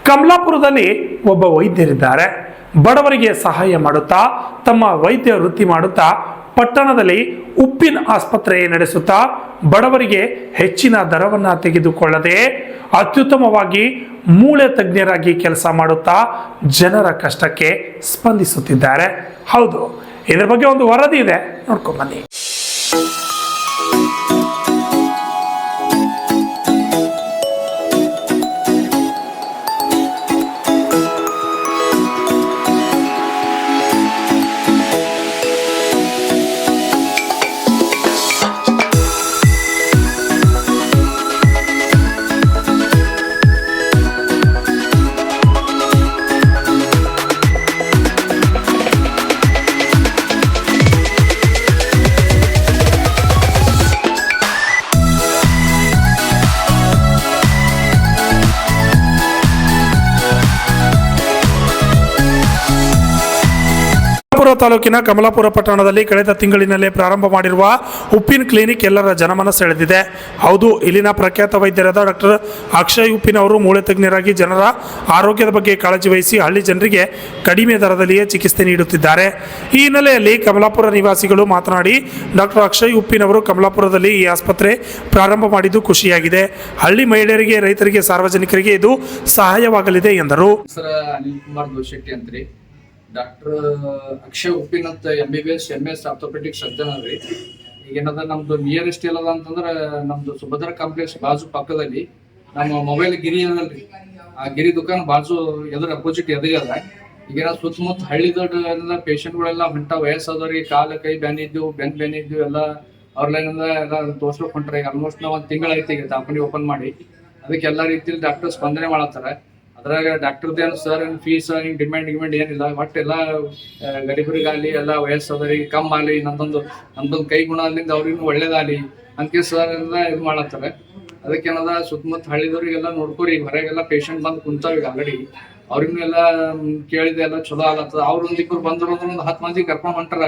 ಕಮಲಾಪುರದಲ್ಲಿ ಒಬ್ಬ ವೈದ್ಯರಿದ್ದಾರೆ. ಬಡವರಿಗೆ ಸಹಾಯ ಮಾಡುತ್ತಾ ತಮ್ಮ ವೈದ್ಯ ವೃತ್ತಿ ಮಾಡುತ್ತಾ ಪಟ್ಟಣದಲ್ಲಿ ಉಪ್ಪಿನ ಆಸ್ಪತ್ರೆ ನಡೆಸುತ್ತಾ ಬಡವರಿಗೆ ಹೆಚ್ಚಿನ ದರವನ್ನು ತೆಗೆದುಕೊಳ್ಳದೆ ಅತ್ಯುತ್ತಮವಾಗಿ ಮೂಳೆ ತಜ್ಞರಾಗಿ ಕೆಲಸ ಮಾಡುತ್ತಾ ಜನರ ಕಷ್ಟಕ್ಕೆ ಸ್ಪಂದಿಸುತ್ತಿದ್ದಾರೆ. ಹೌದು, ಇದರ ಬಗ್ಗೆ ಒಂದು ವರದಿ ಇದೆ, ನೋಡ್ಕೊಂಡ್ ಬನ್ನಿ. ತಾಲೂಕಿನ ಕಮಲಾಪುರ ಪಟ್ಟಣದಲ್ಲಿ ಕಳೆದ ತಿಂಗಳಿನಲ್ಲೇ ಪ್ರಾರಂಭ ಮಾಡಿರುವ ಉಪ್ಪಿನ ಕ್ಲಿನಿಕ್ ಎಲ್ಲರ ಜನಮನ ಸೆಳೆದಿದೆ. ಹೌದು, ಇಲ್ಲಿನ ಪ್ರಖ್ಯಾತ ವೈದ್ಯರಾದ ಡಾಕ್ಟರ್ ಅಕ್ಷಯ್ ಉಪ್ಪಿನ್ ಅವರು ಮೂಳೆ ತಜ್ಞರಾಗಿ ಜನರ ಆರೋಗ್ಯದ ಬಗ್ಗೆ ಕಾಳಜಿ ವಹಿಸಿ ಹಳ್ಳಿ ಜನರಿಗೆ ಕಡಿಮೆ ದರದಲ್ಲಿಯೇ ಚಿಕಿತ್ಸೆ ನೀಡುತ್ತಿದ್ದಾರೆ. ಈ ಹಿನ್ನೆಲೆಯಲ್ಲಿ ಕಮಲಾಪುರ ನಿವಾಸಿಗಳು ಮಾತನಾಡಿ ಡಾಕ್ಟರ್ ಅಕ್ಷಯ್ ಉಪ್ಪಿನ್ ಅವರು ಕಮಲಾಪುರದಲ್ಲಿ ಈ ಆಸ್ಪತ್ರೆ ಪ್ರಾರಂಭ ಮಾಡಿದ್ದು ಖುಷಿಯಾಗಿದೆ. ಹಳ್ಳಿ ಮಹಿಳೆಯರಿಗೆ, ರೈತರಿಗೆ, ಸಾರ್ವಜನಿಕರಿಗೆ ಇದು ಸಹಾಯವಾಗಲಿದೆ ಎಂದರು. ಡಾಕ್ಟರ್ ಅಕ್ಷಯ್ ಉಪ್ಪಿನ್ ಅಂತ MBBS MS ಆರ್ಥೋಪೆಡಿಕ್ ಸರ್ಜನ್ ಅಲ್ರಿ. ಈಗೇನದ ನಮ್ದು ನಿಯರೆಸ್ಟ್ ಎಲ್ಲದ ಅಂತಂದ್ರೆ ನಮ್ದು ಸುಭದ್ರ ಕಾಂಪ್ಲೆಕ್ಸ್ ಬಾಜು ಪಕ್ಕದಲ್ಲಿ ನಮ್ಮ ಮೊಬೈಲ್ ಗಿರಿ ಅದಲ್ರಿ, ಆ ಗಿರಿ ದುಕಾನ್ ಬಾಜು ಎದುರು ಅಪೋಸಿಟ್ ಎದುರು ಅದ. ಈಗೇನ ಸುತ್ತಮುತ್ತ ಹಳ್ಳಿ ದೊಡ್ಡ ಪೇಷಂಟ್ಗಳೆಲ್ಲ ಹೊಂಟ ವಯಸ್ಸಾದವ್ರಿಗೆ ಕಾಲ ಕೈ ಬೆನ್ನಿದ್ದು ಎಲ್ಲ ಅವ್ರಲ್ಲಿಂದ ಎಲ್ಲ ತೋರ್ಸ್ಲಿಕ್ಕೆ ಹೊಂಟ್ರೆ. ಈಗ ಆಲ್ಮೋಸ್ಟ್ ನಾವು ಒಂದು ತಿಂಗಳೈತಿ ಈಗ ಕಂಪನಿ ಓಪನ್ ಮಾಡಿ. ಅದಕ್ಕೆ ಎಲ್ಲ ರೀತಿಯಲ್ಲಿ ಡಾಕ್ಟರ್ ಸ್ಪಂದನೆ ಮಾಡತ್ತಾರೆ. ಅದ್ರಾಗ ಡಾಕ್ಟರ್ದೇನು ಸರ್ ಫೀಸ್ ಡಿಮ್ಯಾಂಡ್ ಏನಿಲ್ಲ, ಒಟ್ಟೆಲ್ಲ ಗರೀಬರಿಗಾಗಲಿ ಎಲ್ಲ ವಯಸ್ಸಾದವರಿಗೆ ಕಮ್ಮಿ ಆಗಲಿ, ನಮ್ದೊಂದು ಕೈ ಗುಣ ಅಲ್ಲಿಂದ ಅವ್ರಿಗೂ ಒಳ್ಳೇದಾಗಲಿ ಅಂತ ಸರ್ ಎಲ್ಲ ಇದು ಮಾಡತ್ತಾರೆ. ಅದಕ್ಕೇನದ ಸುತ್ತಮುತ್ತ ಹಳ್ಳಿದವ್ರಿಗೆಲ್ಲ ನೋಡ್ಕೊರಿ, ಹೊರಗೆಲ್ಲ ಪೇಷಂಟ್ ಬಂದು ಕುಂತಾವ. ಈಗ ಆಲ್ರೆಡಿ ಅವ್ರಿಗೂ ಎಲ್ಲ ಕೇಳಿದೆ ಎಲ್ಲ ಚಲೋ ಆಗತ್ತದ. ಅವ್ರೊಂದಿಬ್ಬರು ಬಂದ್ರು ಅಂದ್ರೆ ಒಂದು 10 ಮಂದಿ ಕರ್ಕೊಂಡ್ ಹೊಂಟಾರ.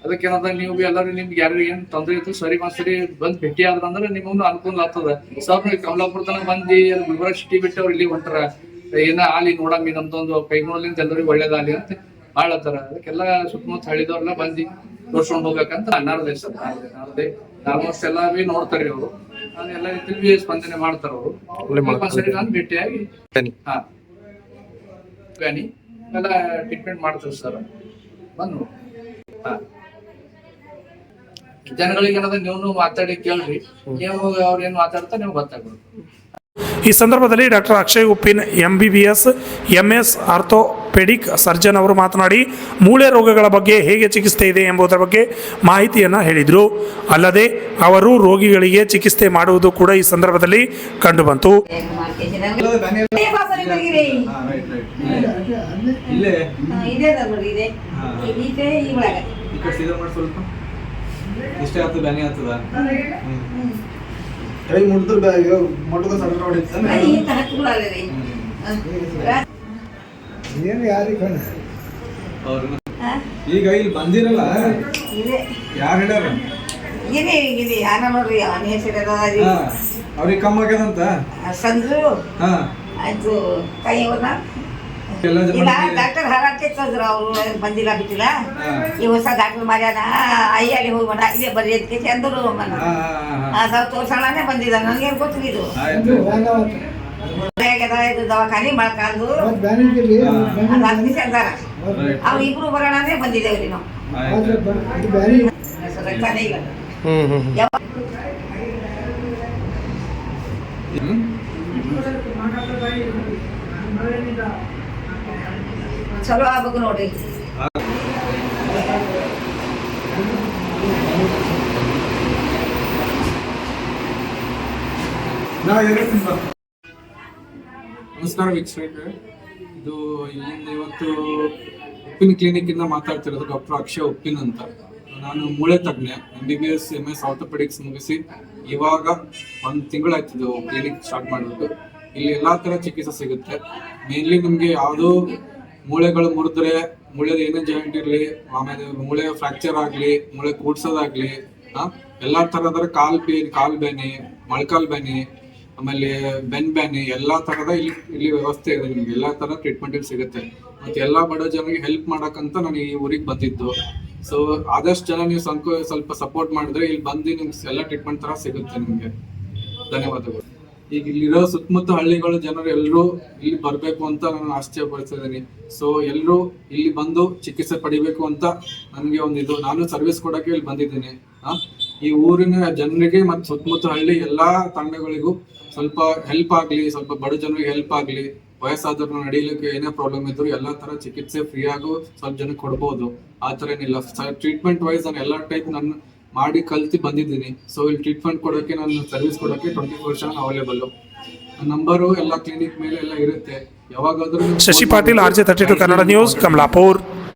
ಅದಕ್ಕೇನದ ನೀವು ಎಲ್ಲರೂ ನಿಮ್ಗೆ ಯಾರು ಏನ್ ತೊಂದರೆ ಇತ್ತು ಸರಿ ಬಂದ್ ಭೇಟಿ ಆದ್ರಂದ್ರೆ ನಿಮಗೂ ಅನುಕೂಲ ಆಗ್ತದ. ಸರ್ ನೀವು ಕಮಲಾಪುರ ತನಕ ಬಂದು ಗುಲ್ಬರ್ಗ ಸಿಟಿ ಬಿಟ್ಟು ಅವ್ರು ಇಲ್ಲಿ ಹೊಂಟಾರ, ಏನ ಆಲಿ ನೋಡಮ್ಮಿ ನಮ್ದೊಂದು ಕೈಗುಣಲಿಂದ ಎಲ್ಲರಿಗೂ ಒಳ್ಳೇದಾಗಲಿ ಅಂತ ಮಾಡ್ಲತ್ತಾರ. ಅದಕ್ಕೆಲ್ಲ ಸುತ್ತಮುತ್ತ ಹಳ್ಳಿದವ್ರೆಲ್ಲ ಬಂದು ತೋರ್ಸ್ಕೊಂಡ್ ಹೋಗ್ಬೇಕಂತ ನಾರದೇ ಸರ್. ಆಲ್ಮೋಸ್ಟ್ ಎಲ್ಲ ನೋಡ್ತಾರೆ ಅವರು, ಎಲ್ಲ ರೀತಿಲಿ ಸ್ಪಂದನೆ ಮಾಡ್ತಾರ ಅವರು. ಸರಿ ನಾನು ಭೇಟಿಯಾಗಿ ಬ್ಯಾನಿ ಎಲ್ಲ ಟ್ರೀಟ್ಮೆಂಟ್ ಮಾಡ್ತಾರೆ ಸರ್. ಬಂದು ಜನಗಳಿಗೆ ಏನದ ನೀವು ಮಾತಾಡಿ ಕೇಳ್ರಿ, ನೀವು ಅವ್ರು ಏನ್ ಮಾತಾಡ್ತಾ ನೀವು ಗೊತ್ತಾಗ್ಬೋದು. ಈ ಸಂದರ್ಭದಲ್ಲಿ ಡಾಕ್ಟರ್ ಅಕ್ಷಯ್ ಉಪ್ಪಿನ್ MBBS MS ಆರ್ಥೋಪೆಡಿಕ್ ಸರ್ಜನ್ ಅವರು ಮಾತನಾಡಿ ಮೂಳೆ ರೋಗಗಳ ಬಗ್ಗೆ ಹೇಗೆ ಚಿಕಿತ್ಸೆ ಇದೆ ಎಂಬುದರ ಬಗ್ಗೆ ಮಾಹಿತಿಯನ್ನು ಹೇಳಿದರು. ಅಲ್ಲದೆ ಅವರು ರೋಗಿಗಳಿಗೆ ಚಿಕಿತ್ಸೆ ಮಾಡುವುದು ಕೂಡ ಈ ಸಂದರ್ಭದಲ್ಲಿ ಕಂಡುಬಂತು. ಕೈ ಮುಟ್ಟಿದ್ರೆ ಸಣ್ಣ ಹೊಡಿತಾನೆ ಏನು ಯಾರಿಗೆ ಈಗ ಇಲ್ಲಿ ಬಂದಿರಲ್ಲ ಯಾರು ಹೇಳ್ಯಾರ ಅವ್ರಿಗೆ ಕಮ್ಮ ಆಗ್ಯದಂತ ಸಂದ್ರು ಆಯ್ತು ಕೈ ಡಾಕ್ಟರ್ ಹರಟ್ಟಿದ್ರು ಅವ್ರು ಬಂದಿಲ್ಲ ಬಿಟ್ಟಿಲ್ಲ. ಈ ಹೊಸ ಡಾಕ್ಟರ್ ಮಾಡ್ಯಾನ ಅಲ್ಲಿ ಹೋಗ್ಬೇಡ ಇಲ್ಲೇ ಬರ್ರಿ ಅದಕ್ಕೆ ಚಂದ್ರು ತೋರ್ಸೋಣನೇ ಬಂದಿದ್ದ. ನನಗೆ ಗೊತ್ತಿದ್ದು ಇದು ದವಾಖಾನೆ ಮಳ್ಕಾಲ್ದು ಅಂದಾರ ಅವ್ರು ಇಬ್ರು ಬರೋಣನೇ ಬಂದಿದ್ದೇವ್ರಿ ನಾವು. ಚಲೋ ಆಗ್ಬೇಕು ನೋಡ್ರಿ. ನಮಸ್ಕಾರ ವೀಕ್ಷಕರೇ, ಇದು ಇಲ್ಲಿಂದ ಇವತ್ತು ಉಪ್ಪಿನ ಕ್ಲಿನಿಕ್ ಇಂದ ಮಾತಾಡ್ತಿರೋದು ಡಾಕ್ಟರ್ ಅಕ್ಷಯ್ ಉಪ್ಪಿನ್ ಅಂತ. ನಾನು ಮೂಳೆ ತಜ್ಞ, MBBS MS ಆರ್ಥೋಪೆಡಿಕ್ಸ್ ಮುಗಿಸಿ ಇವಾಗ 1 ತಿಂಗಳಾಯ್ತಿದ್ದು ಕ್ಲಿನಿಕ್ ಸ್ಟಾರ್ಟ್ ಮಾಡಿಬಿಟ್ಟು. ಇಲ್ಲಿ ಎಲ್ಲಾ ತರ ಚಿಕಿತ್ಸೆ ಸಿಗುತ್ತೆ. ಮೇನ್ಲಿ ನಿಮ್ಗೆ ಯಾವ್ದು ಮೂಳೆಗಳು ಮುರಿದ್ರೆ, ಮೂಳೆ ಏನೇ ಜಾಯಿಂಟ್ ಇರ್ಲಿ, ಆಮೇಲೆ ಮೂಳೆ ಫ್ರಾಕ್ಚರ್ ಆಗ್ಲಿ, ಮೂಳೆ ಕೂಡ್ಸೋದಾಗ್ಲಿ, ಎಲ್ಲಾ ತರದರ ಕಾಲ್ ಬೇನೆ, ಮೊಳಕಾಲ್ ಬೇನೆ, ಆಮೇಲೆ ಬ್ಯಾನಿ ಎಲ್ಲಾ ತರದ ಇಲ್ಲಿ ವ್ಯವಸ್ಥೆ ಇದೆ. ನಿಮ್ಗೆ ಎಲ್ಲಾ ತರ ಟ್ರೀಟ್ಮೆಂಟ್ ಇಲ್ಲಿ ಸಿಗುತ್ತೆ. ಮತ್ತೆ ಎಲ್ಲಾ ಬಡ ಜನರಿಗೆ ಹೆಲ್ಪ್ ಮಾಡಕ್ಕಂತ ನಾನು ಈ ಊರಿಗೆ ಬಂದಿದ್ದು. ಸೊ ಆದಷ್ಟು ಜನ ನೀವು ಸ್ವಲ್ಪ ಸಪೋರ್ಟ್ ಮಾಡಿದ್ರೆ ಇಲ್ಲಿ ಬಂದು ನಿಮ್ಗೆ ಎಲ್ಲ ಟ್ರೀಟ್ಮೆಂಟ್ ತರ ಸಿಗುತ್ತೆ ನಿಮ್ಗೆ. ಧನ್ಯವಾದಗಳು. ಈಗ ಇಲ್ಲಿರೋ ಸುತ್ತಮುತ್ತ ಹಳ್ಳಿಗಳ ಜನರು ಎಲ್ಲರೂ ಇಲ್ಲಿ ಬರ್ಬೇಕು ಅಂತ ನಾನು ಆಶ್ಚರ್ಯ ಪಡಿಸಿದ್ದೀನಿ. ಸೊ ಎಲ್ಲರೂ ಇಲ್ಲಿ ಬಂದು ಚಿಕಿತ್ಸೆ ಪಡಿಬೇಕು ಅಂತ ನನಗೆ ಒಂದಿದು, ನಾನು ಸರ್ವಿಸ್ ಕೊಡಕ್ಕೆ ಇಲ್ಲಿ ಬಂದಿದ್ದೀನಿ. ಈ ಊರಿನ ಜನರಿಗೆ ಮತ್ತು ಸುತ್ತಮುತ್ತ ಹಳ್ಳಿ ಎಲ್ಲಾ ತಂಡಗಳಿಗೂ ಸ್ವಲ್ಪ ಹೆಲ್ಪ್ ಆಗ್ಲಿ, ಸ್ವಲ್ಪ ಬಡ ಜನರಿಗೆ ಹೆಲ್ಪ್ ಆಗ್ಲಿ, ವಯಸ್ಸಾದ್ರೂ ನಡೀಲಿಕ್ಕೆ ಏನೇ ಪ್ರಾಬ್ಲಮ್ ಇದ್ರು ಎಲ್ಲಾ ತರ ಚಿಕಿತ್ಸೆ ಫ್ರೀ ಆಗು ಸ್ವಲ್ಪ ಜನಕ್ಕೆ ಕೊಡ್ಬೋದು. ಆ ತರ ಏನಿಲ್ಲ. ಟ್ರೀಟ್ಮೆಂಟ್ ವೈಸ್ ನಾನು ಎಲ್ಲಾ ಟೈಪ್ ನಾನು ಮಾಡಿ ಕಲ್ತಿ ಬಂದಿದ್ದೀನಿ. ಸೊ ಇಲ್ಲಿ ಟ್ರೀಟ್ಮೆಂಟ್ ಕೊಡೋಕೆ, ನಾನು ಸರ್ವಿಸ್ ಕೊಡೋಕೆ 24/7 ಅವೈಲೇಬಲ್. ನಂಬರು ಎಲ್ಲ ಕ್ಲಿನಿಕ್ ಮೇಲೆ ಎಲ್ಲ ಇರುತ್ತೆ. ಯಾವಾಗಾದ್ರೂ ಶಶಿ ಪಾಟೀಲ್, RJ32 ಕನ್ನಡ ನ್ಯೂಸ್, ಕಮಲಾಪುರ್.